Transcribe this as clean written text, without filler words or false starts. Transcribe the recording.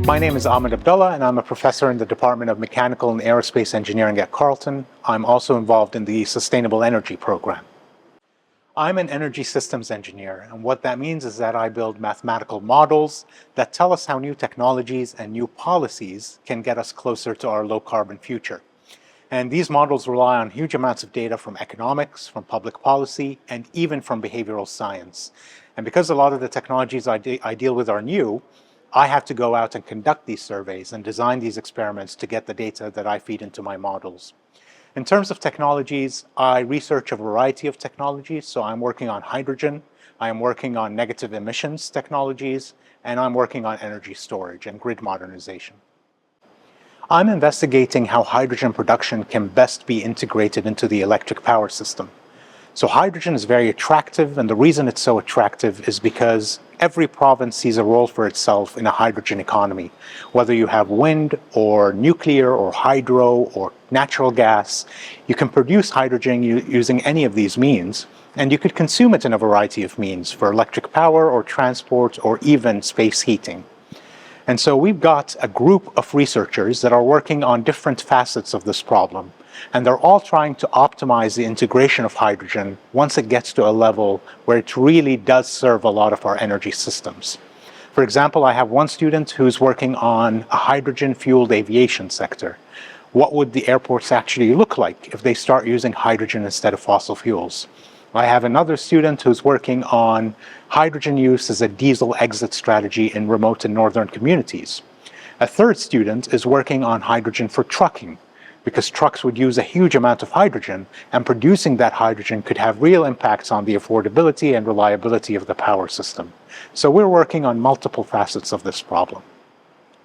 My name is Ahmed Abdulla, and I'm a professor in the Department of Mechanical and Aerospace Engineering at Carleton. I'm also involved in the Sustainable Energy program. I'm an energy systems engineer, and what that means is that I build mathematical models that tell us how new technologies and new policies can get us closer to our low-carbon future. And these models rely on huge amounts of data from economics, from public policy, and even from behavioral science. And because a lot of the technologies I deal with are new, I have to go out and conduct these surveys and design these experiments to get the data that I feed into my models. In terms of technologies, I research a variety of technologies. So I'm working on hydrogen, I'm working on negative emissions technologies, and I'm working on energy storage and grid modernization. I'm investigating how hydrogen production can best be integrated into the electric power system. So hydrogen is very attractive, and the reason it's so attractive is because every province sees a role for itself in a hydrogen economy. Whether you have wind or nuclear or hydro or natural gas, you can produce hydrogen using any of these means, and you could consume it in a variety of means for electric power or transport or even space heating. And so we've got a group of researchers that are working on different facets of this problem. And they're all trying to optimize the integration of hydrogen once it gets to a level where it really does serve a lot of our energy systems. For example, I have one student who's working on a hydrogen-fueled aviation sector. What would the airports actually look like if they start using hydrogen instead of fossil fuels? I have another student who's working on hydrogen use as a diesel exit strategy in remote and northern communities. A third student is working on hydrogen for trucking, because trucks would use a huge amount of hydrogen, and producing that hydrogen could have real impacts on the affordability and reliability of the power system. So we're working on multiple facets of this problem.